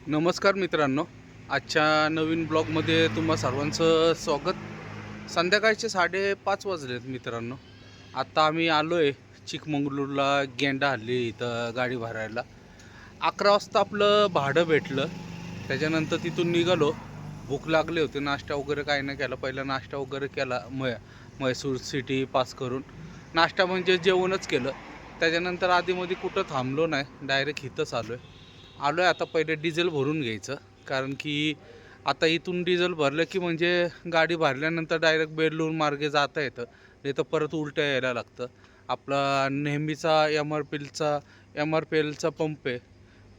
नमस्कार मित्रांनो, आजच्या नवीन ब्लॉगमध्ये तुम्हा सर्वांचं स्वागत। संध्याकाळचे 5:30 वाजलेत मित्रांनो। आता आम्ही आलो आहे चिकमंगळूरला गेंडा हल्ली इथं गाडी भरायला। 11 वाजता आपलं भाडं भेटलं, त्याच्यानंतर तिथून निघालो। भूक लागली होती, नाश्ता वगैरे काही नाही केला। पहिला नाश्ता वगैरे केला म्हैसूर सिटी पास करून। नाश्ता म्हणजे जेवणच केलं, त्याच्यानंतर आधीमध्ये कुठं थांबलो नाही, डायरेक्ट इथंच आलो आहे। आता पहिले डिझेल भरून घ्यायचं, कारण की आता इथून डिझेल भरलं की म्हणजे गाडी भरल्यानंतर डायरेक्ट बेलूर मार्गे जाता येतं, नाही तर परत उलट्या यायला लागतं। आपला नेहमीचा एम आर पी एलचा पंप आहे,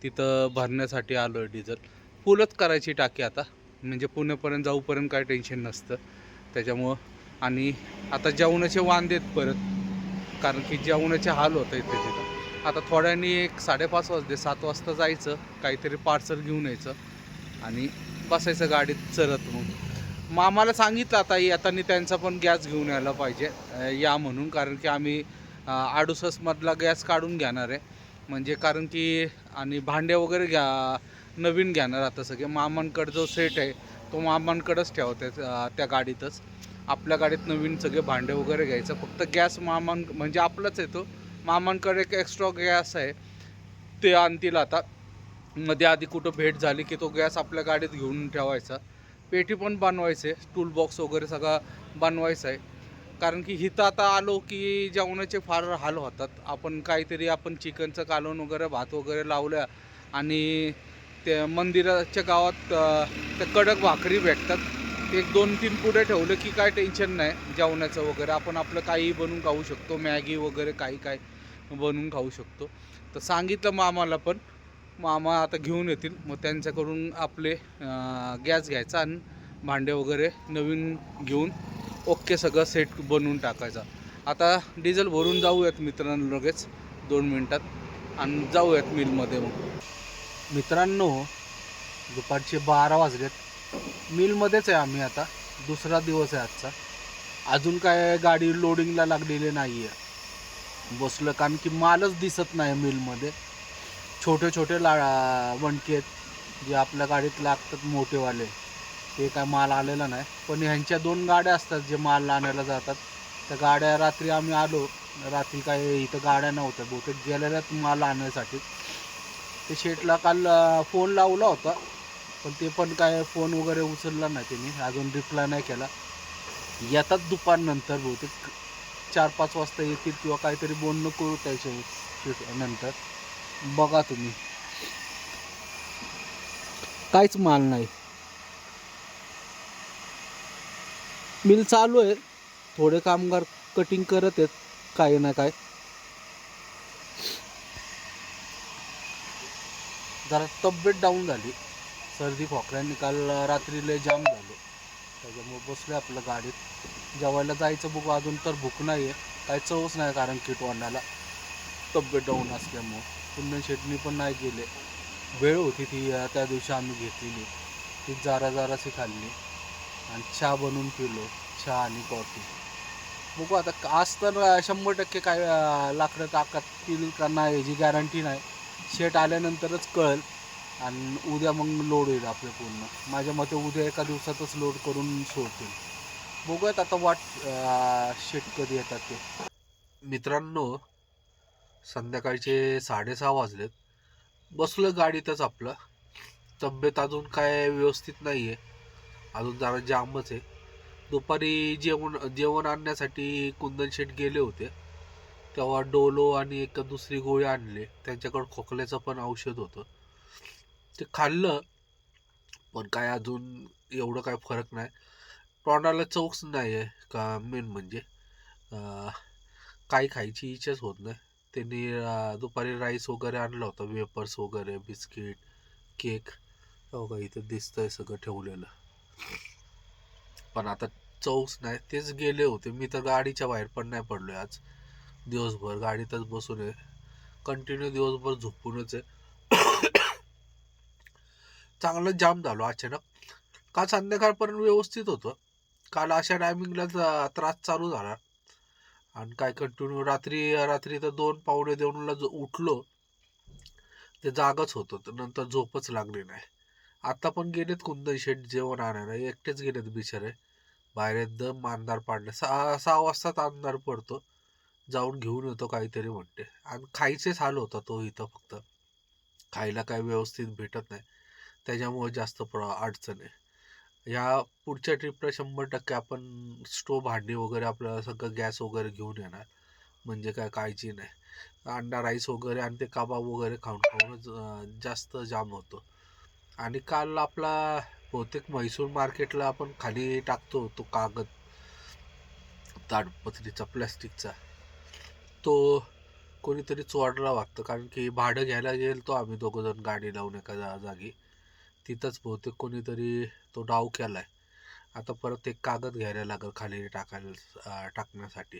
तिथं भरण्यासाठी आलो आहे डिझेल। फुलच करायची टाकी आता, म्हणजे पुण्यापर्यंत जाऊपर्यंत काय टेन्शन नसतं त्याच्यामुळं। आणि आता जेवणाचे वांदेत परत, कारण की जेवणाचे हाल होतं इथे तिथं। आता थोड्यांनी 5:30 वाजले, 7 वाजता जायचं, काहीतरी पार्सल घेऊन यायचं आणि बसायचं गाडीत चरत। मग मामाला सांगितलं आता येताना त्यांचा पण गॅस घेऊन यायला पाहिजे या म्हणून, कारण की आम्ही 68मधला गॅस काढून घेणार आहे, म्हणजे कारण की आणि भांडे वगैरे नवीन घेणार आता सगळे। मामांकडे जो सेट आहे तो मामांकडेच ठेवतात त्या गाडीतच। आपल्या गाडीत नवीन सगळे भांडे वगैरे घ्यायचं, फक्त गॅस म्हणजे आपलाच येतो। मामांकडे एक एक्स्ट्रा गॅस आहे, ते आणतील आता। मध्ये आधी कुठं भेट झाली की तो गॅस आपल्या गाडीत घेऊन ठेवायचा। पेटी पण बनवायचे, टूल बॉक्स वगैरे सगळा बनवायचा आहे, कारण की इथं आता आलो की जेवणाचे फार हाल होतात। आपण चिकनचं कालवण वगैरे, भात वगैरे लावल्या, आणि ते मंदिराच्या गावात त्या कडक भाकरी भेटतात, एक 2-3 पुढे ठेवलं की काय टेन्शन नाही जेवणाचं वगैरे। आपण आपलं काही बनवून खाऊ शकतो, मॅगी वगैरे काही काय बनवून खाऊ शकतो। तर सांगितलं मामाला, पण मामा आता घेऊन येतील, मग त्यांच्याकडून आपले गॅस घ्यायचा आणि भांडे वगैरे नवीन घेऊन ओके सगळं सेट बनवून टाकायचा। आता डिझेल भरून जाऊयात मित्रांनो लगेच 2 मिनटात, आणि जाऊयात मिलमध्ये। मग मित्रांनो, दुपारचे 12 वाजलेत, मिलमध्येच आहे आम्ही आता। दुसरा दिवस आहे आजचा, अजून काय गाडी लोडिंगला लागलेली नाही आहे। बसलं, कारण की मालच दिसत नाही मिलमध्ये। छोटे छोटे वणके आहेत जे आपल्या गाडीत लागतात, मोठेवाले, ते काय माल आलेला नाही। पण ह्यांच्या 2 गाड्या असतात जे माल आणायला जातात, त्या गाड्या रात्री आम्ही आलो, रात्री काय इथं गाड्या नव्हत्या, बहुतेक गेलेल्यात माल आणण्यासाठी। ते शेटला काल फोन लावला होता, पण ते पण काय फोन वगैरे उचलला नाही त्यांनी, अजून रिप्लाय नाही केला। येतात दुपारनंतर, बहुतेक 4-5 वाजता येतील किंवा काहीतरी बोलणं करू त्याच्या नंतर। बघा तुम्ही, काहीच माल नाही। मिल चालू आहे, थोडे कामगार कटिंग करत आहेत काही ना काय। जरा तब्येत डाऊन झाली, सर्दी खोकल्याने काल रात्री लय जाम झालो, त्याच्यामुळे बसलो आपलं गाडीत। जेवायला जायचं बघू, अजून तर भूक नाही आहे, काही चवच नाही, कारण की तोंडाला तब्येत डाऊन असल्यामुळं। पुन्हा शेटणी पण नाही गेले, वेळ होती ती त्या दिवशी आम्ही घेतलेली, ती जराशी खाल्ली आणि चहा बनवून पिलो, चहा आणि कॉफी। बघू आता, आज तर 100% काय लाकडं टाकतील का नाही याची गॅरंटी नाही, शेट आल्यानंतरच कळेल। आणि उद्या मग लोड होईल आपलं पूर्ण, माझ्या मते उद्या एका दिवसातच लोड करून सोडतील। बघूयात आता शेट कधी येतात ते। मित्रांनो, संध्याकाळचे 6:30 वाजलेत, बसलो गाडीतच आपलं। तब्येत अजून काय व्यवस्थित नाही आहे, अजून जरा जामच आहे। दुपारी जेवण आणण्यासाठी कुंदन शेट गेले होते, तेव्हा डोलो आणि एक दुसरी गोळी आणले, त्यांच्याकडे खोकल्याचं पण औषध होतं, ते खाल्लं, पण काय अजून एवढं काय फरक नाही, तोंडाला चवच नाही आहे का, मेन म्हणजे काही खायची इच्छाच होत नाही। त्यांनी दुपारी राईस वगैरे आणला होता, वेपर्स वगैरे, बिस्किट, केक, हो इथं दिसतंय सगळं ठेवलेलं, पण आता चवच नाही। तेच गेले होते, मी तर गाडीच्या बाहेर पण नाही पडलोय आज दिवसभर, गाडीतच बसून आहे, कंटिन्यू दिवसभर झोपूनच आहे। चांगलं जाम झालो अचानक, काल संध्याकाळपर्यंत व्यवस्थित होतं, काल अशा टायमिंगला त्रास चालू झाला, आणि काय कंटिन्यू रात्री तर 2-2:45 जो उठलो ते जागच होतं, तर नंतर झोपच लागली नाही। आता पण गेलेत कुंदन शेठ जेवण आणायला, एकटेच गेलेत बिचारे. बाहेर एकदम अंधार पाडला, 6 वाजताच अंधार पडतो. जाऊन घेऊन येतो काहीतरी म्हणते. आणि खायचेच हाल होता तो इथं, फक्त खायला काही व्यवस्थित भेटत नाही, त्याच्यामुळे जास्त अडचण आहे. ह्या पुढच्या ट्रिपला 100% आपण स्टोव, भांडी वगैरे, आपल्याला सगळं गॅस वगैरे घेऊन येणार, म्हणजे काय काळजी नाही. अंडा राईस वगैरे आणि ते कबाब वगैरे खाऊन खाऊनच जास्त जाम होतो. आणि काल आपला बहुतेक म्हैसूर मार्केटला आपण खाली टाकतो तो कागद ताडपत्रीचा, प्लॅस्टिकचा, तो कोणीतरी चोरला वाटतं, कारण की भाडं घ्यायला गेलतो आम्ही दोघं जण गाडी लावून एका जागी. तिथंच बहुतेक कोणीतरी तो डाव केलाय. आता परत एक कागद घ्यायला लागेल खाली टाकण्यासाठी.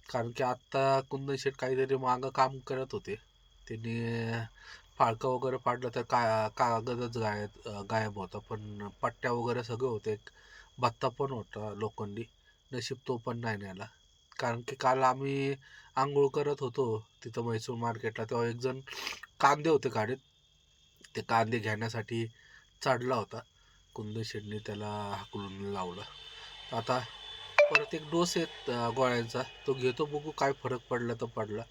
कारण की आत्ता कुंदन शेठ काहीतरी मागं काम करत होते, त्यांनी फाळकं वगैरे पाडलं तर कागदच गायब होता, पण पट्ट्या वगैरे सगळं होते. एक भत्ता पण होता लोखंडी, नशीब तो पण नाही नेला. कारण की काल आम्ही आंघोळ करत होतो तिथं म्हैसूर मार्केटला, तेव्हा एक जण कांदे होते गाडीत, ते कांदे घेण्यासाठी चढला होता. कुंदन शेठने त्याला हाकलून लावलं. आता परत एक डोस आहे गोळ्यांचा, तो घेतो, बघू काय फरक पडला तर पडला,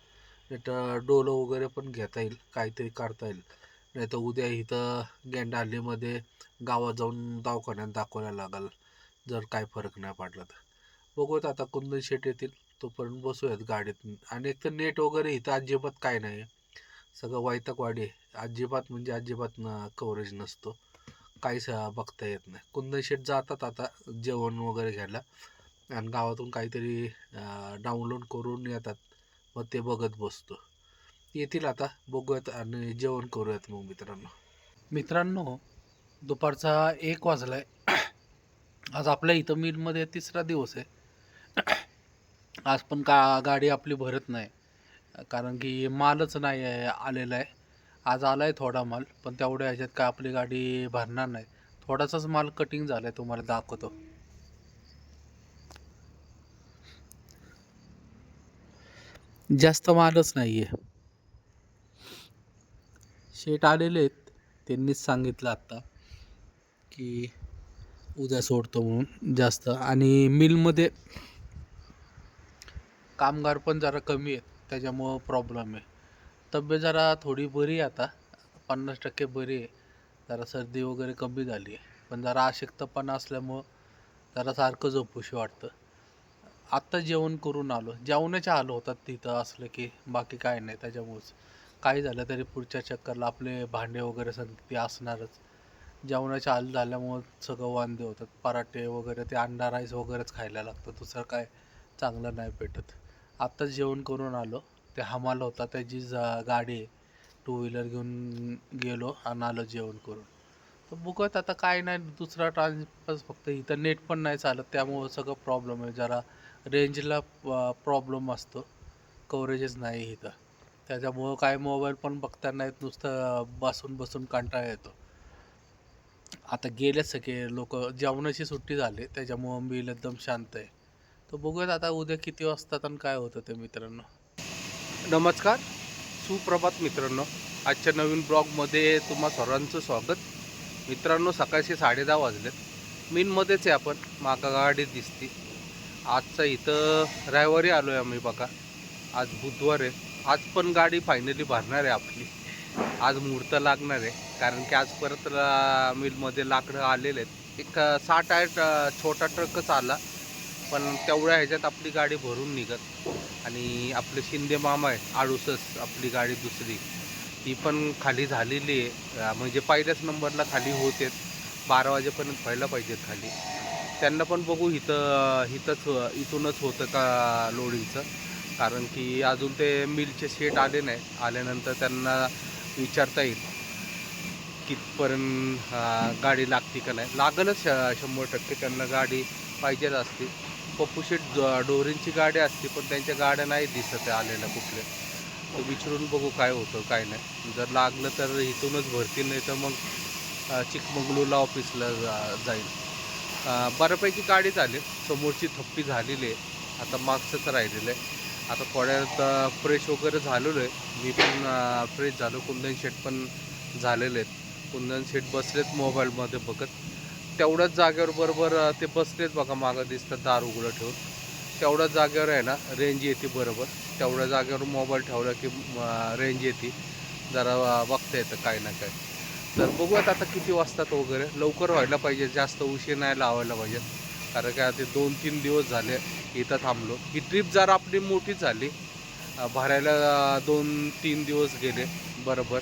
नाही तर डोलो वगैरे पण घेता येईल, काहीतरी करता येईल. नाही तर उद्या इथं गेंडाहल्लीमध्ये गावात जाऊन दवाखान्यात दाखवायला लागल, जर काय फरक नाही पडला तर. बघूयात आता कुंदन शेट येतील तोपर्यंत बसूयात गाडीत. आणि एक तर नेट वगैरे इथं अजिबात काय नाही, सगळं वैतागवाडी आहे. अजिबात म्हणजे अजिबात कव्हरेज नसतो, काहीच बघता येत नाही. कुंदन शेट जातात आता जेवण वगैरे घ्यायला, आणि गावातून काहीतरी डाउनलोड करून येतात, मग ते बघत बसतो. येतील आता, बघूयात आणि जेवण करूयात मग मित्रांनो. मित्रांनो, दुपारचा 1 वाजलाय. आज आपल्या इथं मिलमध्ये 3रा दिवस आहे. आज पण गाडी आपली भरत नाही, कारण की मालच नाही आहे, आलेला आहे. आज आला आहे थोडा माल, पण तेवढ्या ह्याच्यात काय आपली गाडी भरणार नाही. थोडासाच माल कटिंग झाला आहे, तुम्हाला दाखवतो. जास्त मालच नाही आहे. शेट आलेले आहेत, त्यांनीच सांगितलं आत्ता की उद्या सोडतो म्हणून जास्त. आणि मिलमध्ये कामगार पण जरा कमी आहेत, त्याच्यामुळं प्रॉब्लेम आहे. तब्येत जरा थोडी बरी आहे आता, 50% बरी आहे. जरा सर्दी वगैरे कमी झाली आहे, पण जरा अशक्तपणा असल्यामुळं जरा सारखं झोपूशी वाटतं. आत्ता जेवण करून आलो. जेवणाचे हाल होतात तिथं असलं की, बाकी काय नाही. त्याच्यामुळंच काही झालं तरी पुढच्या चक्करला आपले भांडे वगैरे सगळे ते असणारच. जेवणाचे हाल झाल्यामुळं सगळं वांदे होतात. पराठे वगैरे ते अंडा राईस वगैरेच खायला लागतं, दुसरं काय चांगलं नाही भेटत. आत्ताच जेवण करून आलो. ते हमाल होता, त्याची गाडी आहे, 2 व्हीलर घेऊन गेलो आणि आलो जेवण करून. तर बघूयात आता, काय नाही, दुसरा ट्रान्सफर. फक्त इथं नेट पण नाही चालत, त्यामुळं सगळं प्रॉब्लेम आहे. जरा रेंजला प्रॉब्लेम असतो, कव्हरेजच नाही इथं. त्याच्यामुळं काय मोबाईल पण बघता नाहीत, नुसतं बसून बसून कंटाळा येतो. आता गेले सगळे लोक, जेवणाची सुट्टी झाली, त्याच्यामुळं बिल एकदम शांत आहे. तर बघूयात आता उद्या किती वाजतात आणि काय होतं ते मित्रांनो. नमस्कार, सुप्रभात मित्रांनो. आजच्या नवीन ब्लॉगमध्ये तुम्हा सर्वांचं स्वागत. मित्रांनो, सकाळचे 10:30 वाजलेत. मीनमध्येच आहे आपण, मागा गाडी दिसते. आजचा इथं रविवारी आलो आहे आम्ही बघा. आज बुधवार आहे. आज पण गाडी फायनली भरणार आहे आपली. आज मुहूर्त लागणार आहे, कारण की आज परत मिलमध्ये लाकडं आलेले आहेत. एक 6 टायर छोटा ट्रकच आला, पण तेवढ्या ह्याच्यात आपली गाडी भरून निघत. आणि आपले शिंदे मामा आहे, 68 आपली गाडी दुसरी, ती पण खाली झालेली आहे. म्हणजे पहिल्याच नंबरला खाली होते, 12 वाजेपर्यंत व्हायला पाहिजेत खाली. त्यांना पण बघू इथूनच होतं का लोडिंगचं, कारण की अजून ते मिलचे शेट आले नाही. आल्यानंतर त्यांना विचारता येईल कितपर्यंत गाडी लागते का नाही. लागलच 100%, त्यांना गाडी पाहिजेच असते. पप्पू शेट डोरींची गाडी असते, पण त्यांच्या गाड्या नाही दिसत आलेल्या कुठल्या. तर विचारून बघू काय होतं काय नाही. जर लागलं तर इथूनच भरतील, नाही तर मग चिकमंगळूरला ऑफिसला जाईल. बऱ्यापैकी गाडी झाली, समोरची थप्पी झालेली आहे, आता मागचंच राहिलेलं आहे. आता थोड्यात फ्रेश वगैरे झालेलो आहे. मी पण फ्रेश झालो, कुंदन शेट पण झालेले आहेत. कुंदन शेठ बसलेत मोबाईलमध्ये बघत. तेवढ्याच जागेवर बरोबर ते बसलेत बघा, मागं दिसतात दार उघडं ठेवून. तेवढ्याच जागेवर आहे ना रेंज येते बरोबर. तेवढ्या जागेवर मोबाईल ठेवला की रेंज येते, जरा बघता येतं काय ना काय. तर बघूयात आता किती वाजतात वगैरे. लवकर व्हायला पाहिजे, जास्त उशीर नाही लावायला पाहिजे, कारण काय ते 2-3 दिवस झाले इथं थांबलो. ही ट्रिप जरा आपली मोठी झाली. भरायला 2-3 दिवस गेले बरोबर.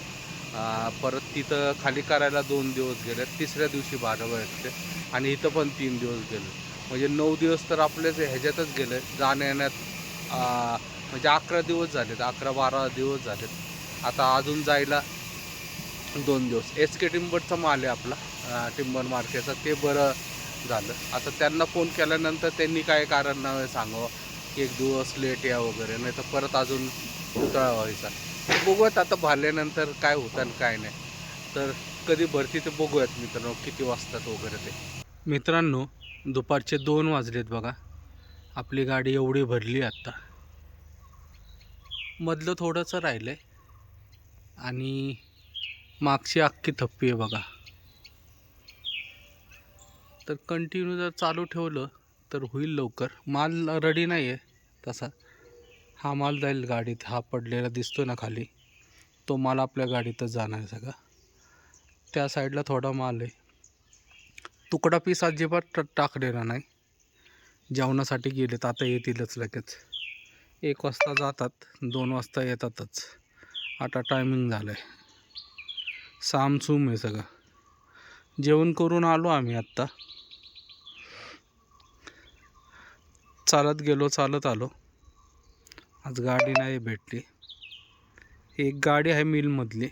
परत तिथं खाली करायला 2 दिवस गेले, तिसऱ्या दिवशी भाडं भेटले आणि इथं पण 3 दिवस गेले. म्हणजे 9 दिवस तर आपलेच ह्याच्यातच गेले जाण्या येण्यात. म्हणजे 11 दिवस झालेत, 11-12 दिवस झालेत. आता अजून जायला 2 दिवस. एस के टिंबरचा माल आहे आपला, टिंबर मार्केटचा, ते बरं झालं. आता त्यांना फोन केल्यानंतर त्यांनी काय कारण नाही सांगावं की 1 दिवस लेट या वगैरे, नाही तर परत अजून पुतळा व्हायचा. बघूयात आता भरल्यानंतर काय होतं आणि काय नाही. तर कधी भरती ते बघूयात मित्रांनो, किती वाजतात वगैरे ते. मित्रांनो, दुपारचे 2 वाजलेत बघा. आपली गाडी एवढी भरली आत्ता. मधलं थोडंसं राहिलं आहे आणि मागची अख्खी थप्पी आहे बघा. तर कंटिन्यू जर चालू ठेवलं तर होईल लवकर. माल रेडी नाही आहे तसा. हा माल जाईल गाडीत, हा पडलेला दिसतो ना खाली, तो माल आपल्या गाडीतच जाणार आहे सगळा. त्या साईडला थोडा माल आहे. तुकडा पीस अजिबात टाकलेला नाही. जेवणासाठी गेलेत, आता येतीलच लगेच. 1 वाजता जातात, 2 वाजता येतातच. आता टायमिंग झालं आहे, सामसूम आहे सगळं. जेवण करून आलो आम्ही आत्ता. चालत गेलो, चालत आलो. आज गाडी नाही भेटली. एक गाडी आहे मिलमधली.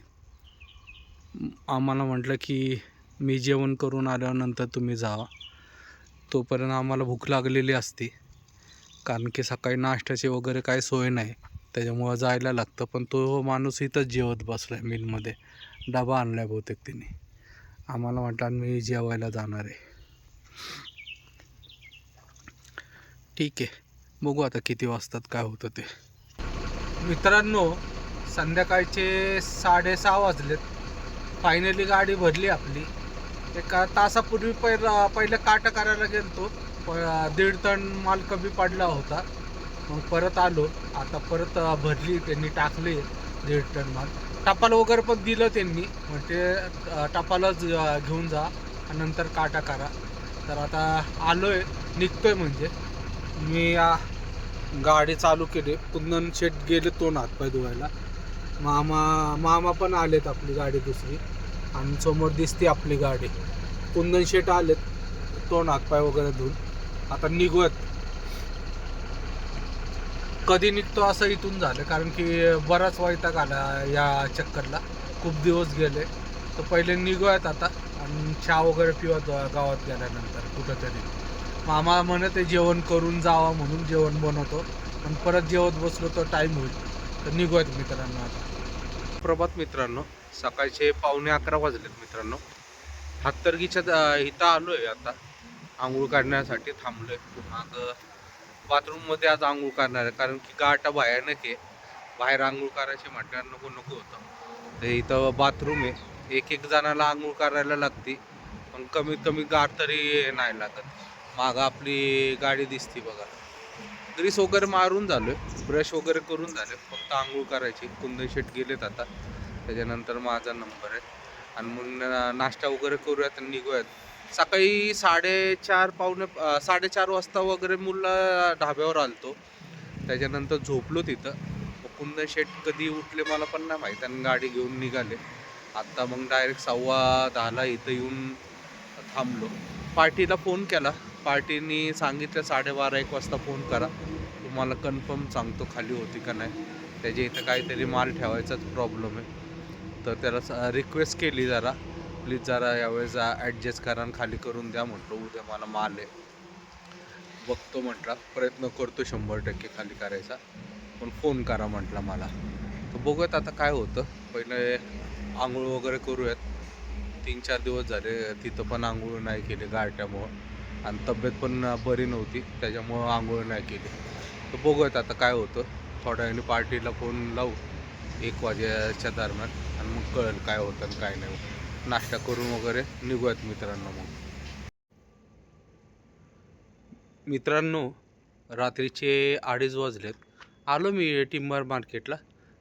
आम्हाला म्हटलं की मी जेवण करून आल्यानंतर तुम्ही जावा, तोपर्यंत आम्हाला भूक लागलेली असते, कारण की सकाळी नाश्त्याची वगैरे काही सोय नाही, त्याच्यामुळं जायला लागतं. पण तो माणूस इथंच जेवत बसला आहे मिलमध्ये, डबा आणला आहे बहुतेक तिने. आम्हाला म्हटलं मी जेवायला जाणार आहे. ठीक आहे, बघू आता किती वाजतात काय होतं ते. मित्रांनो, संध्याकाळचे 6:30 वाजलेत. फायनली गाडी भरली आपली. 1 तासापूर्वी पहिलं काटा करायला गेलतो, 1.5 टन माल कमी पडला होता. मग परत आलो, आता परत भरली त्यांनी, टाकली 1.5 टन माल. टपाल वगैरे पण दिलं त्यांनी, म्हणजे टपालच घेऊन जा आणि नंतर काटा करा. तर आता आलोय, निघतोय. म्हणजे मी गाडी चालू केली. कुंदन शेट गेले तोंड हातपाय धुवायला. मामा पण आलेत, आपली गाडी दुसरी, आणि समोर दिसते आपली गाडी. कुंदन शेट आलेत तोंड हातपाय वगैरे धुवून. आता निघूयात. कधी निघतो असं इथून झालं, कारण की बराच वैताग आला या चक्करला, खूप दिवस गेले. तर पहिले निघूयात आता, आणि चहा वगैरे पिवत गावात गेल्यानंतर कुठंतरी. मामा म्हणत आहे जेवण करून जावा, म्हणून जेवण बनवतो, पण परत जेवत बसलो तर टाईम होईल. तर निघूयात मित्रांनो आता. प्रभात मित्रांनो, सकाळचे 11:15 वाजलेत मित्रांनो. हातर्गीच्या इथं आलो आहे आता, आंघोळ काढण्यासाठी थांबलो आहे. मग बाथरूममध्ये आज आंघोळ करणार आहे, कारण की गाठा भयानक आहे. बाहेर आंघोळ करायची म्हटल्यावर नको नको होतं. ते इथं बाथरूम आहे, एक जणाला आंघोळ करायला लागते, पण कमीत कमी गाठ तरी नाही लागत. मागं आपली गाडी दिसते बघा. ग्रीस वगैरे मारून झालोय, ब्रश वगैरे करून झाले, फक्त आंघोळ करायची. कुंदन शेट गेलेत आता, त्याच्यानंतर माझा नंबर आहे. आणि मग नाश्ता वगैरे करूयात आणि निघूयात. सकाळी 4:30 वाजता वगैरे मुलं ढाब्यावर आलतो, त्याच्यानंतर झोपलो तिथं. मग कुंदन शेट कधी उठले मला पण नाही माहीत, आणि गाडी घेऊन निघाले. आत्ता मग डायरेक्ट 10:15 इथं येऊन थांबलो. पार्टीला फोन केला, पार्टीनी सांगितलं 12:30-1 वाजता फोन करा, तुम्हाला कन्फर्म सांगतो खाली होती का नाही. त्याच्या इथं काहीतरी माल ठेवायचाच प्रॉब्लेम आहे. तर त्याला रिक्वेस्ट केली, जरा प्लीज जरा यावेळेस ॲडजस्ट करा आणि खाली करून द्या. म्हटलं उद्या मला माल आहे, बघतो म्हटला, प्रयत्न करतो 100% खाली करायचा, पण फोन करा म्हटला मला. तर बघूयात आता काय होतं. पहिले आंघोळ वगैरे करूयात. 3-4 दिवस झाले तिथं पण आंघोळ नाही केली गारट्यामुळं, आणि तब्येत पण बरी नव्हती, त्याच्यामुळं आंघोळ नाही केली. तर बघूयात आता काय होतं. थोड्या वेळाने पार्टीला फोन लावू 1 वाजेच्या दरम्यान, आणि मग कळेल काय होतं आणि काय नाही. नाश्ता करून वगैरे निघूयात मित्रांनो. मग मित्रांनो, रात्रीचे 2:30 वाजलेत. आलो मी टिंबर मार्केटला.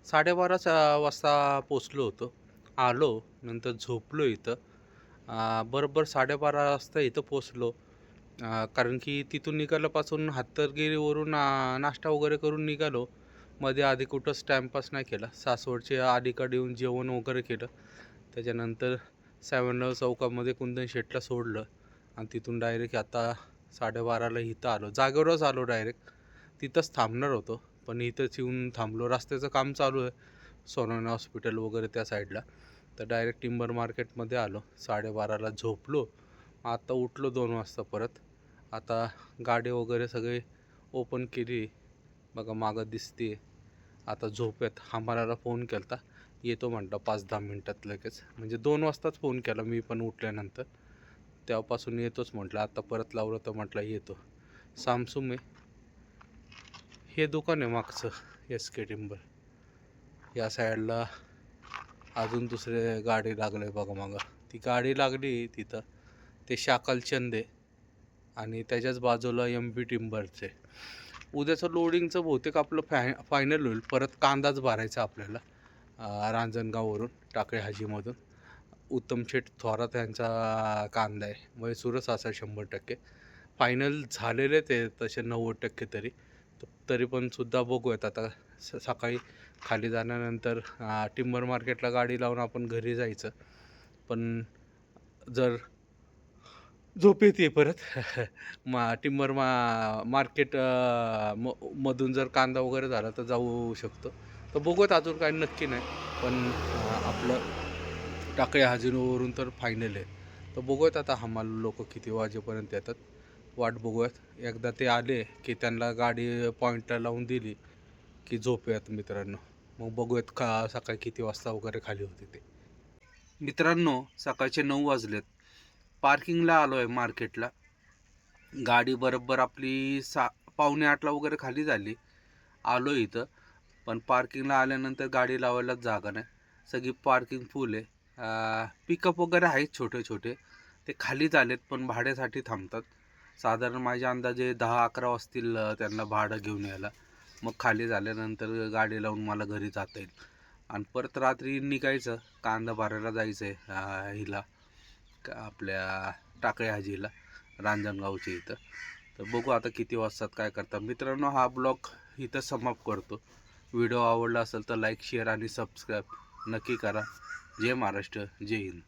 12:30 वाजता पोचलो होतो. आलो, नंतर झोपलो इथं. बरोबर 12:30 वाजता इथं पोचलो. कारण की तिथून निघाल्यापासून हातरगिरीवरून नाश्ता वगैरे करून निघालो. मध्ये आधी कुठंच टाईमपास नाही केला. सासवडच्या अलीकडे येऊन जेवण वगैरे केलं. त्याच्यानंतर 7 चौकामध्ये कुंदन शेटला सोडलं आणि तिथून डायरेक्ट आता 12:30ला इथं आलो. जागेवरच आलो डायरेक्ट. तिथंच थांबणार होतो, पण इथंच येऊन थांबलो. रस्त्याचं काम चालू आहे सोनवणे हॉस्पिटल वगैरे त्या साईडला. तर डायरेक्ट टिंबर मार्केटमध्ये आलो. 12:30ला झोपलो. आता उठलो 2 वाजता परत. आता गाडी वगैरे सगळी ओपन केली. बघा मागं दिसते. आता झोपेत हमालाला फोन केला होता, येतो म्हटलं 5-10 मिनटात लगेच. म्हणजे 2 वाजताच फोन केला मी पण उठल्यानंतर. तेव्हापासून येतोच म्हटलं. आता परत लावलं तर म्हटलं येतो. सामसूम आहे हे दुकान आहे मागचं, SK टिंबर. या साईडला अजून दुसरे गाडी लागले बघा मागं. ती गाडी लागली तिथं, ते शाकलचंद आहे. आणि त्याच्याच बाजूला MB टिंबरचे. उद्याचं लोडिंगचं बहुतेक आपलं फायनल होईल. परत कांदाच भरायचा आपल्याला रांजणगाववरून, टाकळी हाजीमधून. उत्तम शेठ थोरात यांचा कांदा आहे. मैसूरच असा 100%. फायनल झालेले ते तसे 90% तरी. तरी पण सुद्धा बघूयात आता. सकाळी खाली जाण्यानंतर टिंबर मार्केटला गाडी लावून आपण घरी जायचं. पण जर झोप येते परत टिंबर मार्केट मधून जर कांदा वगैरे झाला तर जाऊ शकतो. तर बघूयात, अजून काही नक्की नाही. पण आपलं टाकळी हाजीवरून तर फायनल आहे. तर बघूयात आता हमाल लोक किती वाजेपर्यंत येतात. वाट बघूयात. एकदा ते आले की त्यांना गाडी पॉईंटला लावून दिली की झोपूयात मित्रांनो. मग बघूयात का सकाळी किती वाजता वगैरे खाली होते ते. मित्रांनो, सकाळचे 9 वाजलेत. पार्किंगला आलो आहे मार्केटला. गाडी बरोबर आपली 7:45ला वगैरे खाली झाली. आलो इथं, पण पार्किंगला आल्यानंतर गाडी लावायलाच जागा नाही. सगळी पार्किंग फुल आहे. पिकअप वगैरे आहेत छोटे छोटे, ते खाली झालेत पण भाड्यासाठी थांबतात. साधारण माझ्या अंदाजे 10-11 वाजतील त्यांना भाडं घेऊन यायला. मग खाली झाल्यानंतर गाडी लावून मला घरी जाता येईल. आणि परत रात्री निघायचं, कांदा भरायला जायचं आहे हिला आपल्या टाकळी हाजीला, रांजणगावच्या इथं. तर बघू आता किती वाजतात काय करतात. मित्रांनो, हा ब्लॉग इथं समाप्त करतो. व्हिडिओ आवडला असेल तर लाईक, शेअर आणि सबस्क्राईब नक्की करा. जय महाराष्ट्र, जय हिंद.